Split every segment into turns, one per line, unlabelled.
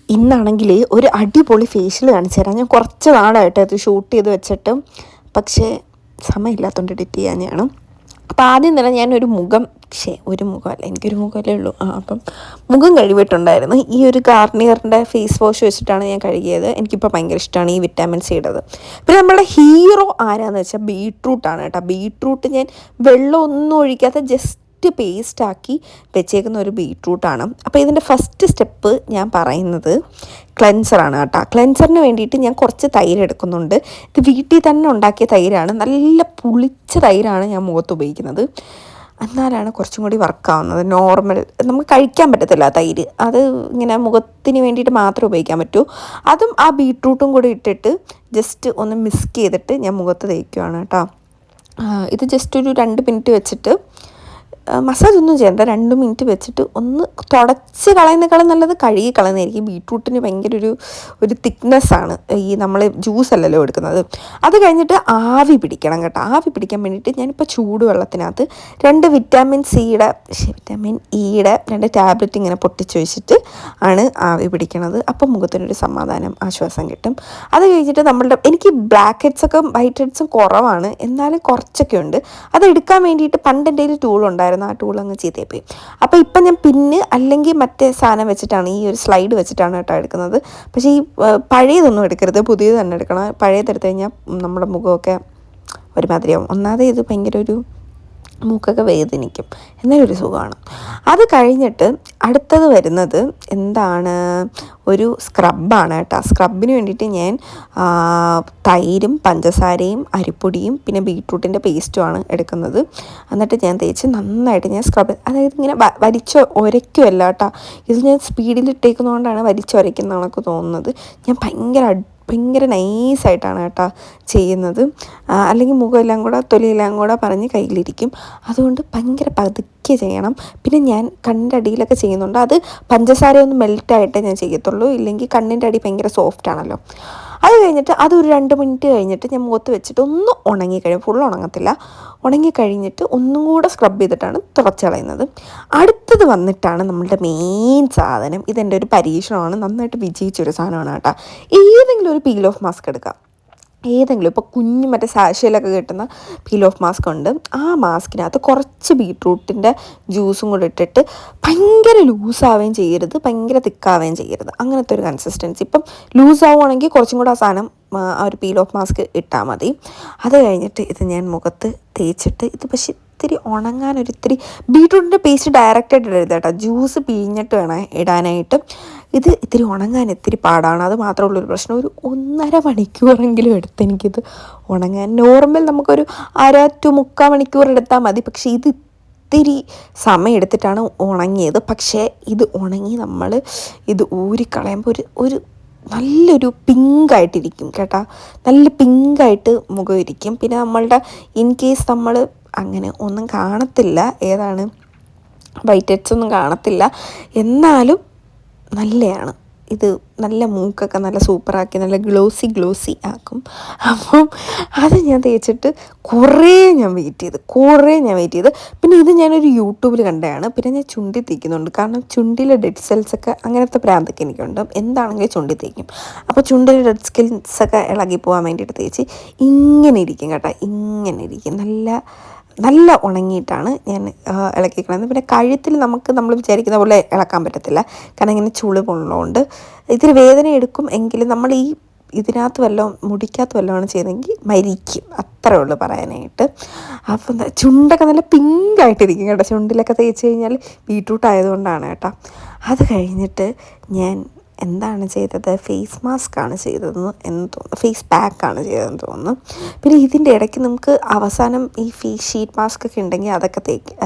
ഇന്നാണെങ്കിൽ ഒരു അടിപൊളി ഫേഷ്യൽ കാണിച്ചു തരാം. ഞാൻ കുറച്ച് നാളായിട്ട് അത് ഷൂട്ട് ചെയ്ത് വെച്ചിട്ട്, പക്ഷേ സമയമില്ലാത്തതുകൊണ്ട് എഡിറ്റ് ചെയ്യാനാണ്. അപ്പോൾ ആദ്യം തന്നെ ഞാനൊരു ഒരു മുഖമല്ല, എനിക്കൊരു മുഖമല്ലേ ഉള്ളൂ. അപ്പം മുഖം കഴുകിയിട്ടുണ്ടായിരുന്നു. ഈ ഒരു ഗാർണിയറിൻ്റെ ഫേസ് വാഷ് വെച്ചിട്ടാണ് ഞാൻ കഴുകിയത്. എനിക്കിപ്പോൾ ഭയങ്കര ഇഷ്ടമാണ് ഈ വിറ്റാമിൻ സി ഇടത്. പിന്നെ നമ്മുടെ ഹീറോ ആരാന്ന് വെച്ചാൽ ബീട്രൂട്ടാണ് കേട്ടോ. ബീട്രൂട്ട് ഞാൻ വെള്ളം ഒന്നും ഒഴിക്കാത്ത ജസ്റ്റ് പേസ്റ്റാക്കി വെച്ചേക്കുന്ന ഒരു ബീട്രൂട്ടാണ്. അപ്പോൾ ഇതിൻ്റെ ഫസ്റ്റ് സ്റ്റെപ്പ് ഞാൻ പറയുന്നത് ക്ലെൻസറാണ് കേട്ടോ. ക്ലെൻസറിന് വേണ്ടിയിട്ട് ഞാൻ കുറച്ച് തൈര് എടുക്കുന്നുണ്ട്. ഇത് വീട്ടിൽ തന്നെ ഉണ്ടാക്കിയ തൈരാണ്, നല്ല പുളിച്ച തൈരാണ് ഞാൻ മുഖത്ത് ഉപയോഗിക്കുന്നത്. എന്നാലാണ് കുറച്ചും കൂടി വർക്കാവുന്നത്. നോർമൽ നമുക്ക് കഴിക്കാൻ പറ്റത്തില്ല തൈര്, അത് ഇങ്ങനെ മുഖത്തിന് വേണ്ടിയിട്ട് മാത്രമേ ഉപയോഗിക്കാൻ പറ്റൂ. അതും ആ ബീട്രൂട്ടും കൂടി ഇട്ടിട്ട് ജസ്റ്റ് ഒന്ന് മിക്സ് ചെയ്തിട്ട് ഞാൻ മുഖത്ത് തേക്കുകയാണ് കേട്ടോ. ഇത് ജസ്റ്റ് ഒരു 2 മിനിറ്റ് വെച്ചിട്ട് മസാജ് ഒന്നും ചെയ്യണ്ട, 2 മിനിറ്റ് വെച്ചിട്ട് ഒന്ന് തുടച്ച് കളയുന്നേക്കാളും നല്ലത് കഴുകി കളയുന്നതായിരിക്കും. ബീട്രൂട്ടിന് ഭയങ്കര ഒരു തിക്നെസ്സാണ്, ഈ നമ്മൾ ജ്യൂസ് അല്ലല്ലോ എടുക്കുന്നത്. അത് കഴിഞ്ഞിട്ട് ആവി പിടിക്കണം കേട്ടോ. ആവി പിടിക്കാൻ വേണ്ടിയിട്ട് ഞാനിപ്പോൾ ചൂടുവെള്ളത്തിനകത്ത് 2 വിറ്റാമിൻ ഇയുടെ 2 ടാബ്ലറ്റ് ഇങ്ങനെ പൊട്ടിച്ച് വെച്ചിട്ട് ആണ് ആവി പിടിക്കണത്. അപ്പം മുഖത്തിനൊരു സമാധാനം, ആശ്വാസം കിട്ടും. അത് കഴിഞ്ഞിട്ട് എനിക്ക് ബ്ലാക്ക് ഹെഡ്സൊക്കെ വൈറ്റ് ഹെഡ്സും കുറവാണ്, എന്നാലും കുറച്ചൊക്കെ ഉണ്ട്. അത് എടുക്കാൻ വേണ്ടിയിട്ട് പണ്ട് എൻ്റെ ഒരു ടൂൾ ഉണ്ടായിരുന്നു, ആ ടൂൾ അങ്ങ് ചീത്തയായി പോയി. അപ്പോൾ ഇപ്പം ഞാൻ പിന്ന് അല്ലെങ്കിൽ മറ്റേ സാധനം വെച്ചിട്ടാണ്, ഈ ഒരു സ്ലൈഡ് വെച്ചിട്ടാണ് കേട്ടോ എടുക്കുന്നത്. പക്ഷേ ഈ പഴയതൊന്നും എടുക്കരുത്, പുതിയത് തന്നെ എടുക്കണം. പഴയതെടുത്ത് കഴിഞ്ഞാൽ നമ്മുടെ മുഖമൊക്കെ ഒരുമാതിരിയാവും. ഒന്നാമത് ഇത് ഭയങ്കര ഒരു മൂക്കൊക്കെ വേദനിക്കും, എന്നാലും ഒരു സുഖമാണ്. അത് കഴിഞ്ഞിട്ട് അടുത്തത് വരുന്നത് എന്താണ്, ഒരു സ്ക്രബാണ് കേട്ടോ. സ്ക്രബിന് വേണ്ടിയിട്ട് ഞാൻ തൈരും പഞ്ചസാരയും അരിപ്പൊടിയും പിന്നെ ബീട്രൂട്ടിൻ്റെ പേസ്റ്റുമാണ് എടുക്കുന്നത്. എന്നിട്ട് ഞാൻ തേച്ച് നന്നായിട്ട് ഞാൻ സ്ക്രബ്, അതായത് ഇങ്ങനെ വലിച്ച് ഉരയ്ക്കുമല്ല കേട്ടോ. ഇത് ഞാൻ സ്പീഡിലിട്ടേക്കുന്നതുകൊണ്ടാണ് വലിച്ചുരയ്ക്കുന്ന കണക്ക് തോന്നുന്നത്. ഞാൻ ഭയങ്കര നൈസായിട്ടാണ് കേട്ടോ ചെയ്യുന്നത്. അല്ലെങ്കിൽ മുഖമെല്ലാം കൂടെ തൊലിയെല്ലാം കൂടെ പറഞ്ഞ് കയ്യിലിരിക്കും. അതുകൊണ്ട് ഭയങ്കര പതുക്കെ ചെയ്യണം. പിന്നെ ഞാൻ കണ്ണിൻ്റെ അടിയിലൊക്കെ ചെയ്യുന്നുണ്ട്. അത് പഞ്ചസാര ഒന്ന് മെൽറ്റായിട്ടേ ഞാൻ ചെയ്യത്തുള്ളൂ, ഇല്ലെങ്കിൽ കണ്ണിൻ്റെ അടി ഭയങ്കര സോഫ്റ്റ് ആണല്ലോ. അത് കഴിഞ്ഞിട്ട് അതൊരു 2 മിനിറ്റ് കഴിഞ്ഞിട്ട് ഞാൻ മുഖത്ത് വെച്ചിട്ട് ഒന്ന് ഉണങ്ങിക്കഴിയും, ഫുൾ ഉണങ്ങത്തില്ല, ഉണങ്ങിക്കഴിഞ്ഞിട്ട് ഒന്നും കൂടെ സ്ക്രബ് ചെയ്തിട്ടാണ് തുടച്ച് കളയുന്നത്. അടുത്തത് വന്നിട്ടാണ് നമ്മളുടെ മെയിൻ സാധനം. ഇതെൻ്റെ ഒരു പരീക്ഷണമാണ്, നന്നായിട്ട് വിജയിച്ചൊരു സാധനമാണ് കേട്ടോ. ഏതെങ്കിലും ഒരു പീൽ ഓഫ് മാസ്ക് എടുക്കാം, ഏതെങ്കിലും. ഇപ്പോൾ കുഞ്ഞ് മറ്റേ സാഷയിലൊക്കെ കിട്ടുന്ന പീൽ ഓഫ് മാസ്ക് ഉണ്ട്. ആ മാസ്കിനകത്ത് കുറച്ച് ബീട്രൂട്ടിൻ്റെ ജ്യൂസും കൂടെ ഇട്ടിട്ട് ഭയങ്കര ലൂസാവുകയും ചെയ്യരുത്, ഭയങ്കര തിക്കാവുകയും ചെയ്യരുത്, അങ്ങനത്തെ ഒരു കൺസിസ്റ്റൻസി. ഇപ്പം ലൂസാവുകയാണെങ്കിൽ കുറച്ചും കൂടെ ആ സാധനം ആ ഒരു പീൽ ഓഫ് മാസ്ക് ഇട്ടാൽ മതി. അത് കഴിഞ്ഞിട്ട് ഇത് ഞാൻ മുഖത്ത് തേച്ചിട്ട്, ഇത് പക്ഷേ ഇത്തിരി ഉണങ്ങാനൊരിത്തിരി ബീട്രൂട്ടിൻ്റെ പേസ്റ്റ് ഡയറക്റ്റായിട്ട് ഇടരുത് കേട്ടോ, ജ്യൂസ് പിഴിഞ്ഞിട്ട് വേണം ഇടാനായിട്ട്. ഇത് ഇത്തിരി ഉണങ്ങാൻ ഇത്തിരി പാടാണ്, അത് മാത്രമുള്ളൊരു പ്രശ്നം. ഒരു 1.5 മണിക്കൂറെങ്കിലും എടുത്ത് എനിക്കിത് ഉണങ്ങാൻ. നോർമൽ നമുക്കൊരു 1/2 to 3/4 മണിക്കൂർ എടുത്താൽ മതി, പക്ഷേ ഇത് ഇത്തിരി സമയം എടുത്തിട്ടാണ് ഉണങ്ങിയത്. പക്ഷേ ഇത് ഉണങ്ങി നമ്മൾ ഇത് ഊരിക്കളയുമ്പോൾ ഒരു നല്ലൊരു പിങ്കായിട്ടിരിക്കും കേട്ടോ, നല്ല പിങ്കായിട്ട് മുഖം ഇരിക്കും. പിന്നെ നമ്മളുടെ ഇൻ കേസ് നമ്മൾ അങ്ങനെ ഒന്നും കാണത്തില്ല, ഏതാണ് വൈറ്റ് ഹെഡ്സ് ഒന്നും കാണത്തില്ല, എന്നാലും നല്ലതാണ് ഇത്. നല്ല മൂക്കൊക്കെ നല്ല സൂപ്പറാക്കി നല്ല ഗ്ലോസി ആക്കും. അപ്പം അത് ഞാൻ തേച്ചിട്ട് കുറേ ഞാൻ വെയിറ്റ് ചെയ്ത്. പിന്നെ ഇത് ഞാനൊരു യൂട്യൂബിൽ കണ്ടതാണ്. പിന്നെ ഞാൻ ചുണ്ടി തേക്കുന്നുണ്ട്, കാരണം ചുണ്ടിലെ ഡെഡ് സെൽസൊക്കെ അങ്ങനത്തെ പ്രാന്തൊക്കെ എനിക്കുണ്ട്, എന്താണെങ്കിലും ചുണ്ടി തേക്കും. അപ്പോൾ ചുണ്ടിലെ ഡെഡ് സെൽസൊക്കെ ഇളകി പോകാൻ വേണ്ടിയിട്ട് തേച്ച് ഇങ്ങനെ ഇരിക്കും കേട്ടോ, ഇങ്ങനെ ഇരിക്കും. നല്ല ഉണങ്ങിയിട്ടാണ് ഞാൻ ഇളക്കിക്കളയുന്നത്. പിന്നെ കഴുത്തിൽ നമ്മൾ വിചാരിക്കുന്ന പോലെ ഇളക്കാൻ പറ്റത്തില്ല, കാരണം ഇങ്ങനെ ചുളിവുള്ളതുകൊണ്ട് ഇത്തിരി വേദന എടുക്കും. എങ്കിലും നമ്മൾ ഇതിനകത്ത് വല്ലതും മുടിക്കകത്ത് വല്ലതുമാണ് ചെയ്തെങ്കിൽ മരിക്കും, അത്രേ ഉള്ളൂ പറയാനായിട്ട്. അപ്പം ചുണ്ടൊക്കെ നല്ല പിങ്കായിട്ടിരിക്കും കേട്ടോ, ചുണ്ടിലൊക്കെ തേച്ച് കഴിഞ്ഞാൽ ബീട്രൂട്ട് ആയതുകൊണ്ടാണ് കേട്ടോ. അത് കഴിഞ്ഞിട്ട് ഞാൻ എന്താണ് ചെയ്തത്, ഫേസ് മാസ്കാണ് ചെയ്തതെന്ന് എന്ന് തോന്നുന്നു, ഫേസ് പാക്കാണ് ചെയ്തതെന്ന് തോന്നുന്നു. പിന്നെ ഇതിൻ്റെ ഇടയ്ക്ക് നമുക്ക് അവസാനം ഈ ഫേസ് ഷീറ്റ് മാസ്ക് ഒക്കെ ഉണ്ടെങ്കിൽ അതൊക്കെ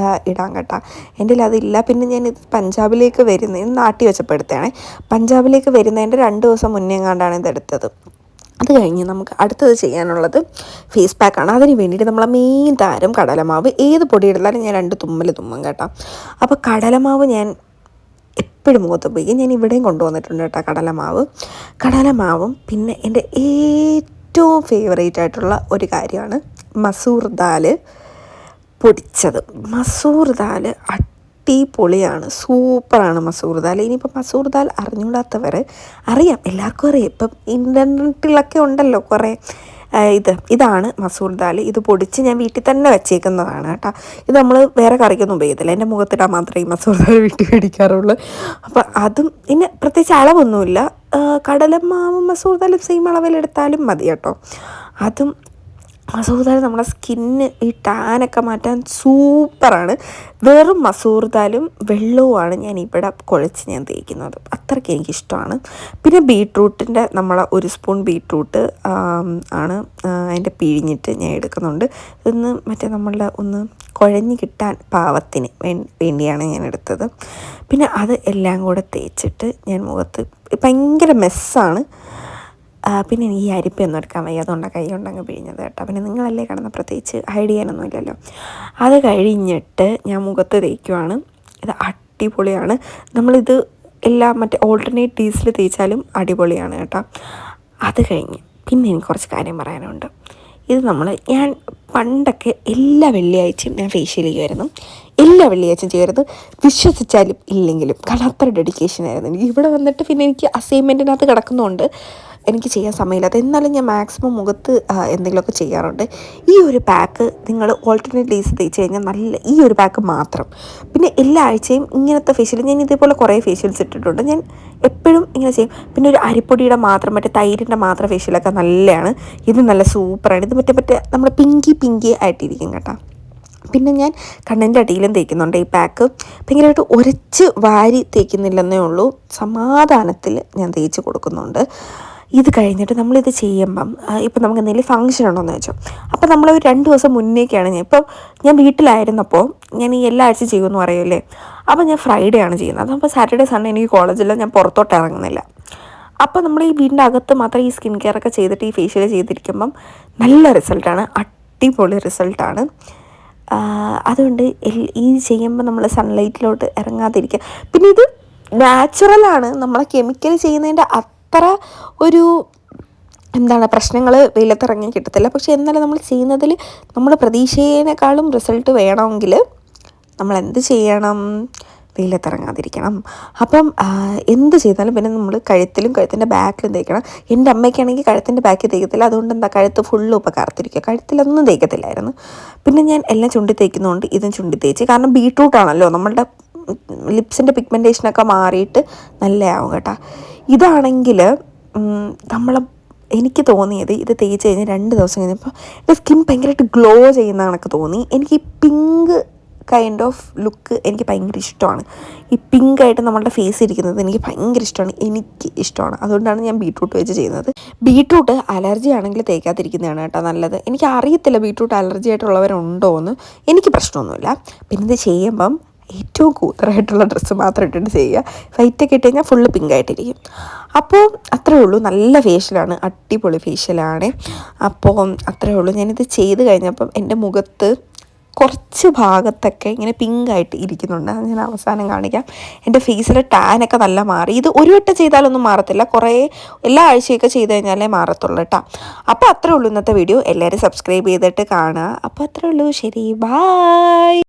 ഇടാൻ കേട്ടോ. എൻ്റെ അതില്ല. പിന്നെ ഞാൻ ഇത് പഞ്ചാബിലേക്ക് വരുന്നതിന് നാട്ടി വെച്ചപ്പോൾ എടുത്തതാണേ. പഞ്ചാബിലേക്ക് വരുന്നതിൻ്റെ 2 ദിവസം മുന്നേ എങ്ങാണ്ടാണ് ഇതെടുത്തത്. അത് കഴിഞ്ഞ് നമുക്ക് അടുത്തത് ചെയ്യാനുള്ളത് ഫേസ് പാക്കാണ്. അതിന് വേണ്ടിയിട്ട് നമ്മളെ മെയിൻ താരം കടലമാവ്. ഏത് പൊടി ഇടലാലും ഞാൻ 2 തുമ്മൽ തുമ്മും കേട്ടോ. അപ്പോൾ കടലമാവ് ഞാൻ എപ്പോഴും മുഖത്ത് ഉപയോഗിക്കും. ഞാൻ ഇവിടെയും കൊണ്ടുവന്നിട്ടുണ്ട് കേട്ടോ കടലമാവും. പിന്നെ എൻ്റെ ഏറ്റവും ഫേവറേറ്റ് ആയിട്ടുള്ള ഒരു കാര്യമാണ് മസൂർ ദാൽ പൊടിച്ചത്. മസൂർ ദാൽ അടിപൊളിയാണ്, സൂപ്പറാണ് മസൂർ ദാൽ. ഇനിയിപ്പോൾ മസൂർ ദാൽ അറിഞ്ഞൂടാത്തവർ അറിയാം, എല്ലാവർക്കും അറിയാം. ഇപ്പം ഇൻ്റർനെറ്റിലൊക്കെ ഉണ്ടല്ലോ കുറേ ഇതാണ് മസൂർ ദാൽ. ഇത് പൊടിച്ച് ഞാൻ വീട്ടിൽ തന്നെ വെച്ചേക്കുന്നതാണ് കേട്ടോ. ഇത് നമ്മൾ വേറെ കറിക്കൊന്നും ഉപയോഗിക്കത്തില്ല, എൻ്റെ മുഖത്തിടാൻ മാത്രമേ ഈ മസൂർ ദാൽ വീട്ടിൽ മേടിക്കാറുള്ളൂ. അപ്പം അതും പിന്നെ പ്രത്യേകിച്ച് അളവൊന്നുമില്ല. കടലമാവും മസൂർ ദാലും സെയിം അളവിലെടുത്താലും മതി കേട്ടോ. അതും മസൂർ ദാൽ നമ്മുടെ സ്കിന്ന് ഈ ടാനൊക്കെ മാറ്റാൻ സൂപ്പറാണ്. വെറും മസൂർ ദാലും വെള്ളവുമാണ് ഞാൻ ഇവിടെ കുഴച്ച് ഞാൻ തേക്കുന്നത്, അത്രയ്ക്ക് എനിക്കിഷ്ടമാണ്. പിന്നെ ബീട്രൂട്ടിൻ്റെ ഒരു സ്പൂൺ ബീട്രൂട്ട് ആണ് അതിൻ്റെ പിഴിഞ്ഞിട്ട് ഞാൻ എടുക്കുന്നുണ്ട്. ഇതൊന്ന് ഒന്ന് കുഴഞ്ഞ് കിട്ടാൻ പാകത്തിന് വേണ്ടിയാണ് ഞാൻ എടുത്തത്. പിന്നെ അത് എല്ലാം കൂടെ തേച്ചിട്ട് ഞാൻ മുഖത്ത് ഭയങ്കര മെസ്സാണ്. പിന്നെ ഈ അരിപ്പൊന്നും എടുക്കാൻ വയ്യ, അതുകൊണ്ടാണ് കൈ കൊണ്ടങ്ങ് പിഴിഞ്ഞത് കേട്ടോ. പിന്നെ നിങ്ങളല്ലേ കാണുന്ന, പ്രത്യേകിച്ച് ഹൈഡ് ചെയ്യാനൊന്നും ഇല്ലല്ലോ. അത് കഴിഞ്ഞിട്ട് ഞാൻ മുഖത്ത് തേക്കുവാണ്. ഇത് അടിപൊളിയാണ്. നമ്മളിത് എല്ലാം ഓൾട്ടർനേറ്റ് ഡേയ്സിൽ തേച്ചാലും അടിപൊളിയാണ് കേട്ടോ. അത് കഴിഞ്ഞ് പിന്നെ എനിക്ക് കുറച്ച് കാര്യം പറയാനുണ്ട്. ഇത് ഞാൻ പണ്ടൊക്കെ എല്ലാ വെള്ളിയാഴ്ചയും ഞാൻ ഫേഷ്യൽ ചെയ്യുമായിരുന്നു. എല്ലാ വെള്ളിയാഴ്ചയും ചെയ്യുമായിരുന്നു, വിശ്വസിച്ചാലും ഇല്ലെങ്കിലും. കാരണം അത്ര ഡെഡിക്കേഷൻ ആയിരുന്നു എനിക്ക്. ഇവിടെ വന്നിട്ട് പിന്നെ എനിക്ക് അസൈൻമെൻറ്റിനകത്ത് കിടക്കുന്നതുകൊണ്ട് എനിക്ക് ചെയ്യാൻ സമയമില്ലാത്ത, എന്നാലും ഞാൻ മാക്സിമം മുഖത്ത് എന്തെങ്കിലുമൊക്കെ ചെയ്യാറുണ്ട്. ഈ ഒരു പാക്ക് നിങ്ങൾ ഓൾട്ടർനേറ്റ് ഡേയ്സ് തേച്ച് കഴിഞ്ഞാൽ ഈ ഒരു പാക്ക് മാത്രം. പിന്നെ എല്ലാ ആഴ്ചയും ഇങ്ങനത്തെ ഫേഷ്യൽ, ഞാൻ ഇതേപോലെ കുറേ ഫേഷ്യൽസ് ഇട്ടിട്ടുണ്ട്, ഞാൻ എപ്പോഴും ഇങ്ങനെ ചെയ്യും. പിന്നെ ഒരു അരിപ്പൊടിയുടെ മാത്രം തൈരിൻ്റെ മാത്രം ഫേഷ്യലൊക്കെ നല്ലതാണ്. ഇത് നല്ല സൂപ്പറാണ്. ഇത് നമ്മൾ പിങ്കി ആയിട്ടിരിക്കും കേട്ടോ. പിന്നെ ഞാൻ കണ്ണിൻ്റെ അടിയിലും തേക്കുന്നുണ്ട് ഈ പാക്ക്. ഭയങ്കരമായിട്ട് ഉരച്ച് വാരി തേക്കുന്നില്ലെന്നേ ഉള്ളൂ, സമാധാനത്തിൽ ഞാൻ തേച്ച് കൊടുക്കുന്നുണ്ട്. ഇത് കഴിഞ്ഞിട്ട് നമ്മളിത് ചെയ്യുമ്പം ഇപ്പം നമുക്ക് എന്തെങ്കിലും ഫംഗ്ഷൻ ഉണ്ടോയെന്ന് വെച്ചോ, അപ്പോൾ നമ്മൾ ഒരു 2 ദിവസം മുന്നേക്കാണ് ഞാൻ വീട്ടിലായിരുന്നപ്പോൾ ഞാൻ ഈ എല്ലാ ആഴ്ച ചെയ്യുമെന്ന് പറയുമല്ലേ, അപ്പോൾ ഞാൻ ഫ്രൈഡേ ആണ് ചെയ്യുന്നത്. അപ്പോൾ സാറ്റർഡേ സൺഡേ എനിക്ക് കോളേജിൽ ഞാൻ പുറത്തോട്ട് ഇറങ്ങുന്നില്ല. അപ്പോൾ നമ്മൾ ഈ വീടിൻ്റെ അകത്ത് മാത്രം ഈ സ്കിൻ കെയർ ഒക്കെ ചെയ്തിട്ട് ഈ ഫേഷ്യൽ ചെയ്തിരിക്കുമ്പം നല്ല റിസൾട്ടാണ്, അടിപൊളി റിസൾട്ടാണ്. അതുകൊണ്ട് ഈ ചെയ്യുമ്പോൾ നമ്മൾ സൺലൈറ്റിലോട്ട് ഇറങ്ങാതിരിക്കുക. പിന്നെ ഇത് നാച്ചുറലാണ്, നമ്മളെ കെമിക്കൽ ചെയ്യുന്നതിൻ്റെ അത്ര ഒരു പ്രശ്നങ്ങൾ വെയിലത്തിറങ്ങി കിട്ടത്തില്ല. പക്ഷെ എന്നാലും നമ്മൾ ചെയ്യുന്നതിൽ നമ്മൾ പ്രതീക്ഷയേക്കാളും റിസൾട്ട് വേണമെങ്കിൽ നമ്മൾ എന്ത് ചെയ്യണം, വെയിലത്തിറങ്ങാതിരിക്കണം. അപ്പം എന്ത് ചെയ്താലും പിന്നെ നമ്മൾ കഴുത്തിൻ്റെ ബാക്കിലും തേക്കണം. എൻ്റെ അമ്മയ്ക്കാണെങ്കിൽ കഴുത്തിൻ്റെ ബാക്കിൽ തേക്കത്തില്ല, അതുകൊണ്ട് കഴുത്ത് ഫുള്ളും ഇപ്പോൾ കറുത്തിരിക്കുക, കഴുത്തിലൊന്നും തേക്കത്തില്ലായിരുന്നു. പിന്നെ ഞാൻ എല്ലാം ചുണ്ടി തേക്കുന്നതുകൊണ്ട് ഇതും ചുണ്ടി തേച്ച്. കാരണം ബീട്രൂട്ടാണല്ലോ, നമ്മളുടെ ലിപ്സിൻ്റെ പിഗ്മെൻറ്റേഷനൊക്കെ മാറിയിട്ട് നല്ലതാവും കേട്ടോ. ഇതാണെങ്കിൽ എനിക്ക് തോന്നിയത് ഇത് തേച്ച് കഴിഞ്ഞ് 2 ദിവസം കഴിഞ്ഞപ്പോൾ എൻ്റെ സ്കിൻ ഭയങ്കരമായിട്ട് ഗ്ലോ ചെയ്യുന്ന കണക്ക് തോന്നി. എനിക്ക് ഈ പിങ്ക് കൈൻഡ് ഓഫ് ലുക്ക് എനിക്ക് ഭയങ്കര ഇഷ്ടമാണ്. ഈ പിങ്കായിട്ട് നമ്മളുടെ ഫേസ് ഇരിക്കുന്നത് എനിക്ക് ഭയങ്കര ഇഷ്ടമാണ്, എനിക്ക് ഇഷ്ടമാണ്. അതുകൊണ്ടാണ് ഞാൻ ബീട്രൂട്ട് വെച്ച് ചെയ്യുന്നത്. ബീട്രൂട്ട് അലർജി ആണെങ്കിൽ തേക്കാതിരിക്കുന്നതാണ് കേട്ടോ നല്ലത്. എനിക്ക് അറിയത്തില്ല ബീട്രൂട്ട് അലർജി ആയിട്ടുള്ളവരുണ്ടോ എന്ന്, എനിക്ക് പ്രശ്നമൊന്നുമില്ല. പിന്നെ ഇത് ചെയ്യുമ്പം ഏറ്റവും കൂതറായിട്ടുള്ള ഡ്രസ്സ് മാത്രം ഇട്ടിട്ട് ചെയ്യുക. വൈറ്റൊക്കെ ഇട്ട് കഴിഞ്ഞാൽ ഫുള്ള് പിങ്കായിട്ടിരിക്കും. അപ്പോൾ അത്രയേ ഉള്ളൂ, നല്ല ഫേഷ്യലാണ്, അടിപൊളി ഫേഷ്യലാണ്. അപ്പോൾ അത്രയേ ഉള്ളൂ. ഞാനിത് ചെയ്ത് കഴിഞ്ഞപ്പം എൻ്റെ മുഖത്ത് കുറച്ച് ഭാഗത്തൊക്കെ ഇങ്ങനെ പിങ്കായിട്ട് ഇരിക്കുന്നുണ്ട്, അത് ഞാൻ അവസാനം കാണിക്കാം. എൻ്റെ ഫേസിലെ ടാനൊക്കെ നല്ല മാറി. ഇത് ഒരു വട്ടം ചെയ്താലൊന്നും മാറത്തില്ല, എല്ലാ ആഴ്ചയൊക്കെ ചെയ്ത് കഴിഞ്ഞാലേ മാറത്തുള്ളൂ കേട്ടോ. അപ്പോൾ അത്രയേ ഉള്ളൂ ഇന്നത്തെ വീഡിയോ. എല്ലാവരും സബ്സ്ക്രൈബ് ചെയ്തിട്ട് കാണുക. അപ്പോൾ അത്രയേ ഉള്ളൂ, ശരി, ബൈ.